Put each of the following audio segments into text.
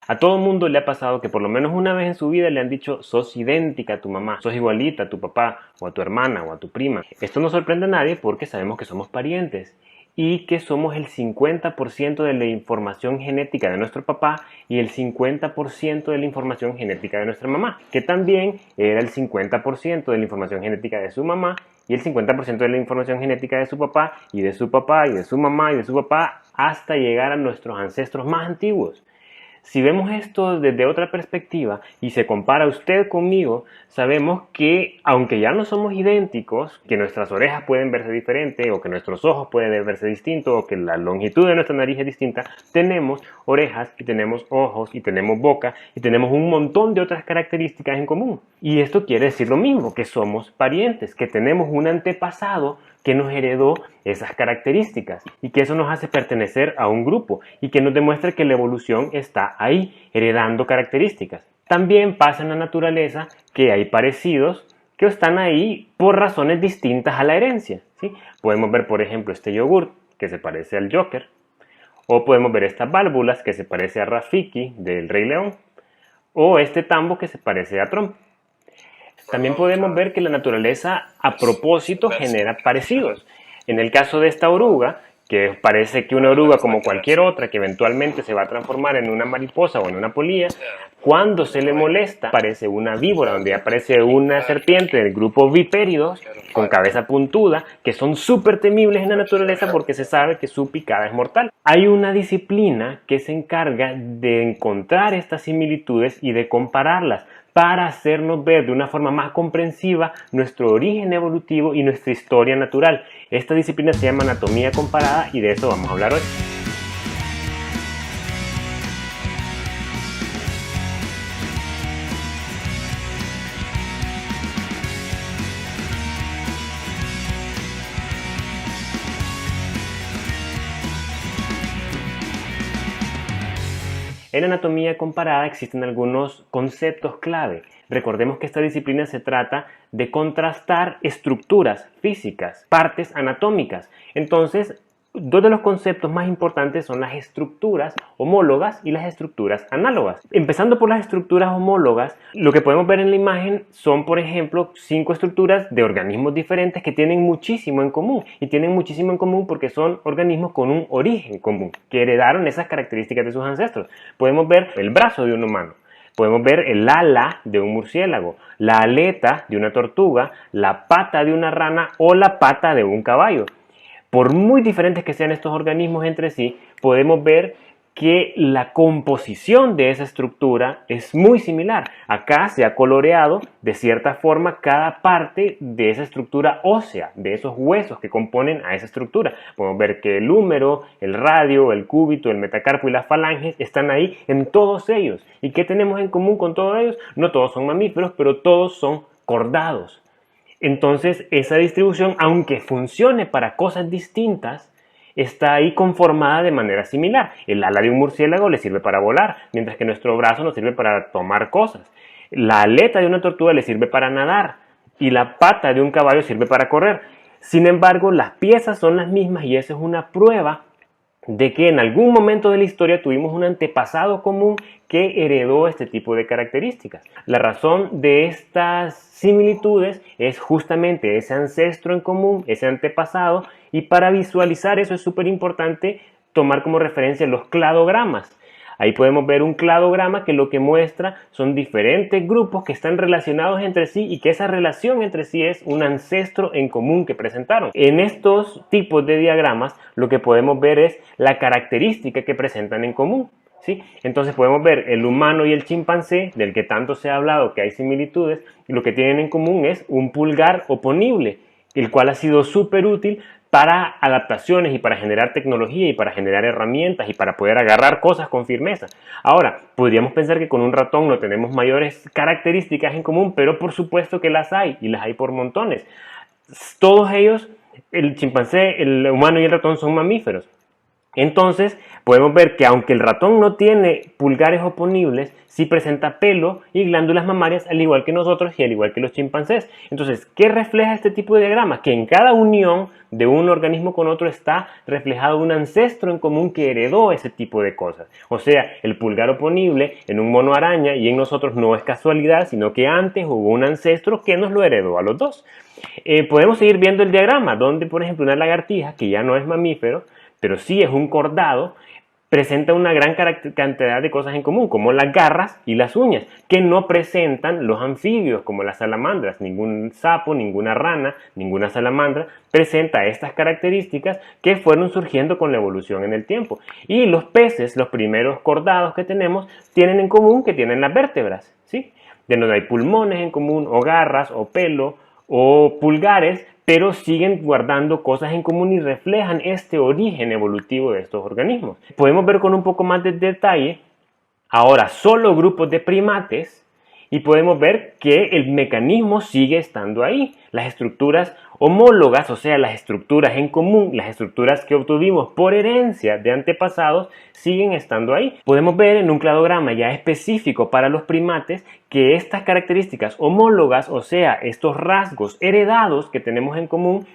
A todo mundo le ha pasado que por lo menos una vez en su vida le han dicho: sos idéntica a tu mamá, sos igualita a tu papá, o a tu hermana, o a tu prima. Esto no sorprende a nadie porque sabemos que somos parientes y que somos el 50% de la información genética de nuestro papá y el 50% de la información genética de nuestra mamá, que también era el 50% de la información genética de su mamá y el 50% de la información genética de su papá y de su papá y de su mamá y de su papá, hasta llegar a nuestros ancestros más antiguos. Si vemos esto desde otra perspectiva y se compara usted conmigo, sabemos que aunque ya no somos idénticos, que nuestras orejas pueden verse diferentes, o que nuestros ojos pueden verse distintos, o que la longitud de nuestra nariz es distinta, tenemos orejas y tenemos ojos y tenemos boca y tenemos un montón de otras características en común. Y esto quiere decir lo mismo, que somos parientes, que tenemos un antepasado que nos heredó esas características y que eso nos hace pertenecer a un grupo y que nos demuestra que la evolución está ahí, heredando características. También pasa en la naturaleza que hay parecidos que están ahí por razones distintas a la herencia, ¿sí? Podemos ver, por ejemplo, este yogur que se parece al Joker, o podemos ver estas válvulas que se parece a Rafiki del Rey León, o este tambo que se parece a Trump. También podemos ver que la naturaleza a propósito genera parecidos. En el caso de esta oruga, que parece que una oruga como cualquier otra, que eventualmente se va a transformar en una mariposa o en una polilla, cuando se le molesta aparece una víbora, donde aparece una serpiente del grupo Vipéridos con cabeza puntuda, que son súper temibles en la naturaleza porque se sabe que su picada es mortal. Hay una disciplina que se encarga de encontrar estas similitudes y de compararlas, para hacernos ver de una forma más comprensiva nuestro origen evolutivo y nuestra historia natural. Esta disciplina se llama anatomía comparada y de eso vamos a hablar hoy. En anatomía comparada existen algunos conceptos clave. Recordemos que esta disciplina se trata de contrastar estructuras físicas, partes anatómicas. Entonces, dos de los conceptos más importantes son las estructuras homólogas y las estructuras análogas. Empezando por las estructuras homólogas, lo que podemos ver en la imagen son, por ejemplo, 5 estructuras de organismos diferentes que tienen muchísimo en común. Y tienen muchísimo en común porque son organismos con un origen común, que heredaron esas características de sus ancestros. Podemos ver el brazo de un humano. Podemos ver el ala de un murciélago, la aleta de una tortuga, la pata de una rana o la pata de un caballo. Por muy diferentes que sean estos organismos entre sí, podemos ver que la composición de esa estructura es muy similar. Acá se ha coloreado de cierta forma cada parte de esa estructura ósea, de esos huesos que componen a esa estructura. Podemos ver que el húmero, el radio, el cúbito, el metacarpo y las falanges están ahí en todos ellos. ¿Y qué tenemos en común con todos ellos? No todos son mamíferos, pero todos son cordados. Entonces, esa distribución, aunque funcione para cosas distintas, está ahí conformada de manera similar. El ala de un murciélago le sirve para volar, mientras que nuestro brazo nos sirve para tomar cosas. La aleta de una tortuga le sirve para nadar y la pata de un caballo sirve para correr. Sin embargo, las piezas son las mismas y esa es una prueba de que en algún momento de la historia tuvimos un antepasado común que heredó este tipo de características. La razón de estas similitudes es justamente ese ancestro en común, ese antepasado, y para visualizar eso es súper importante tomar como referencia los cladogramas. Ahí podemos ver un cladograma que lo que muestra son diferentes grupos que están relacionados entre sí y que esa relación entre sí es un ancestro en común que presentaron. En estos tipos de diagramas lo que podemos ver es la característica que presentan en común, ¿sí? Entonces podemos ver el humano y el chimpancé, del que tanto se ha hablado que hay similitudes, y lo que tienen en común es un pulgar oponible, el cual ha sido súper útil para adaptaciones y para generar tecnología y para generar herramientas y para poder agarrar cosas con firmeza. Ahora, podríamos pensar que con un ratón no tenemos mayores características en común, pero por supuesto que las hay y las hay por montones. Todos ellos, el chimpancé, el humano y el ratón, son mamíferos. Entonces podemos ver que aunque el ratón no tiene pulgares oponibles, sí presenta pelo y glándulas mamarias al igual que nosotros y al igual que los chimpancés. Entonces, ¿qué refleja este tipo de diagrama? Que en cada unión de un organismo con otro está reflejado un ancestro en común que heredó ese tipo de cosas. O sea, el pulgar oponible en un mono araña y en nosotros no es casualidad, sino que antes hubo un ancestro que nos lo heredó a los dos. Podemos seguir viendo el diagrama donde, por ejemplo, una lagartija, que ya no es mamífero, pero sí es un cordado, presenta una gran cantidad de cosas en común, como las garras y las uñas, que no presentan los anfibios, como las salamandras. Ningún sapo, ninguna rana, ninguna salamandra presenta estas características que fueron surgiendo con la evolución en el tiempo. Y los peces, los primeros cordados que tenemos, tienen en común que tienen las vértebras, ¿sí? De donde hay pulmones en común, o garras, o pelo, o pulgares, pero siguen guardando cosas en común y reflejan este origen evolutivo de estos organismos. Podemos ver con un poco más de detalle ahora solo grupos de primates y podemos ver que el mecanismo sigue estando ahí. Las estructuras homólogas, o sea, las estructuras en común, las estructuras que obtuvimos por herencia de antepasados, siguen estando ahí. Podemos ver en un cladograma ya específico para los primates que estas características homólogas, o sea, estos rasgos heredados que tenemos en común,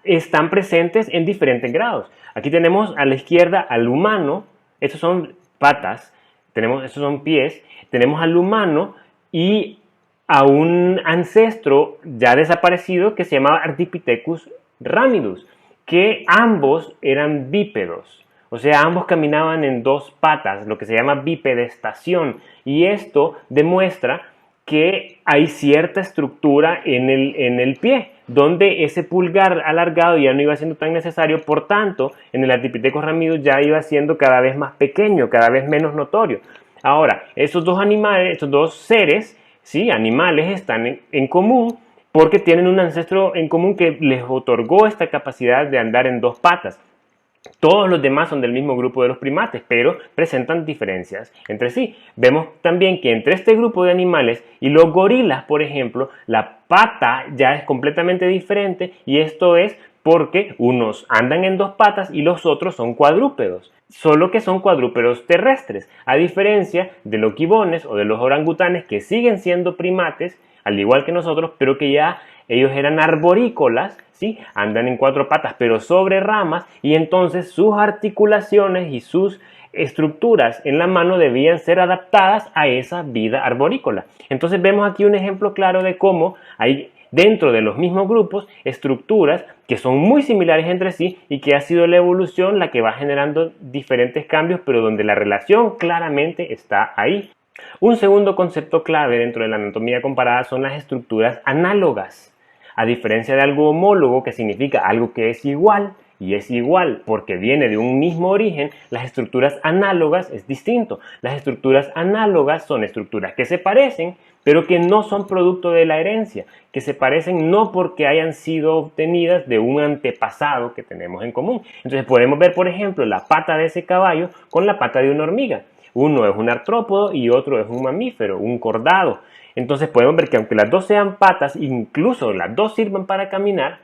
están presentes en diferentes grados. Aquí tenemos a la izquierda al humano, estos son patas, estos son pies, tenemos al humano y a un ancestro ya desaparecido que se llamaba Ardipithecus ramidus, que ambos eran bípedos, o sea, ambos caminaban en dos patas, lo que se llama bipedestación, y esto demuestra que hay cierta estructura en el pie, donde ese pulgar alargado ya no iba siendo tan necesario, por tanto, en el Ardipithecus ramidus ya iba siendo cada vez más pequeño, cada vez menos notorio. Ahora, estos dos animales, estos dos seres, ¿sí? Animales, están en común porque tienen un ancestro en común que les otorgó esta capacidad de andar en dos patas. Todos los demás son del mismo grupo de los primates, pero presentan diferencias entre sí. Vemos también que entre este grupo de animales y los gorilas, por ejemplo, la pata ya es completamente diferente, y esto es porque unos andan en dos patas y los otros son cuadrúpedos, solo que son cuadrúpedos terrestres, a diferencia de los gibones o de los orangutanes, que siguen siendo primates, al igual que nosotros, pero que ya ellos eran arborícolas, ¿sí? Andan en cuatro patas, pero sobre ramas, y entonces sus articulaciones y sus estructuras en la mano debían ser adaptadas a esa vida arborícola. Entonces vemos aquí un ejemplo claro de cómo hay dentro de los mismos grupos estructuras que son muy similares entre sí y que ha sido la evolución la que va generando diferentes cambios, pero donde la relación claramente está ahí. Un segundo concepto clave dentro de la anatomía comparada son las estructuras análogas. A diferencia de algo homólogo, que significa algo que es igual, y es igual porque viene de un mismo origen, las estructuras análogas es distinto. Las estructuras análogas son estructuras que se parecen, pero que no son producto de la herencia, que se parecen no porque hayan sido obtenidas de un antepasado que tenemos en común. Entonces podemos ver, por ejemplo, la pata de ese caballo con la pata de una hormiga. Uno es un artrópodo y otro es un mamífero, un cordado. Entonces podemos ver que aunque las dos sean patas, incluso las dos sirvan para caminar,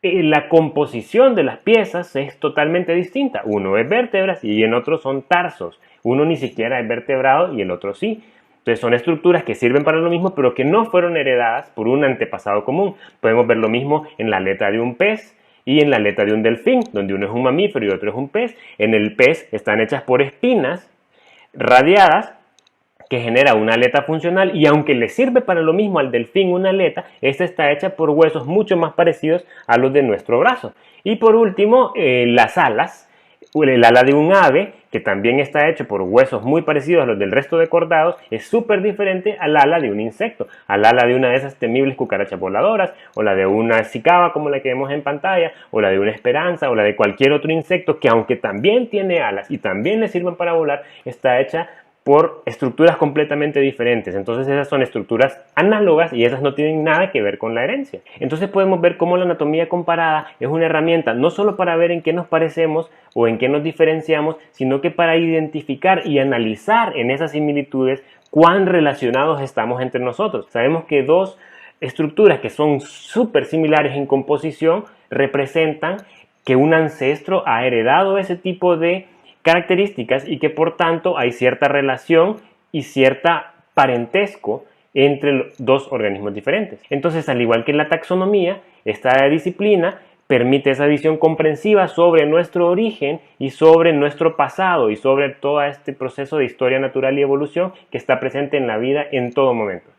la composición de las piezas es totalmente distinta. Uno es vértebras y en otro son tarsos. Uno ni siquiera es vertebrado y el otro sí. Entonces son estructuras que sirven para lo mismo, pero que no fueron heredadas por un antepasado común. Podemos ver lo mismo en la aleta de un pez y en la aleta de un delfín, donde uno es un mamífero y otro es un pez. En el pez están hechas por espinas radiadas que genera una aleta funcional, y aunque le sirve para lo mismo al delfín una aleta, esta está hecha por huesos mucho más parecidos a los de nuestro brazo. Y por último, las alas. El ala de un ave, que también está hecho por huesos muy parecidos a los del resto de cordados, es súper diferente al ala de un insecto, al ala de una de esas temibles cucarachas voladoras, o la de una cicada como la que vemos en pantalla, o la de una esperanza, o la de cualquier otro insecto que, aunque también tiene alas y también le sirven para volar, está hecha por estructuras completamente diferentes. Entonces esas son estructuras análogas y esas no tienen nada que ver con la herencia. Entonces podemos ver cómo la anatomía comparada es una herramienta no solo para ver en qué nos parecemos o en qué nos diferenciamos, sino que para identificar y analizar en esas similitudes cuán relacionados estamos entre nosotros. Sabemos que dos estructuras que son súper similares en composición representan que un ancestro ha heredado ese tipo de características y que por tanto hay cierta relación y cierta parentesco entre dos organismos diferentes. Entonces, al igual que en la taxonomía, esta disciplina permite esa visión comprensiva sobre nuestro origen y sobre nuestro pasado y sobre todo este proceso de historia natural y evolución que está presente en la vida en todo momento.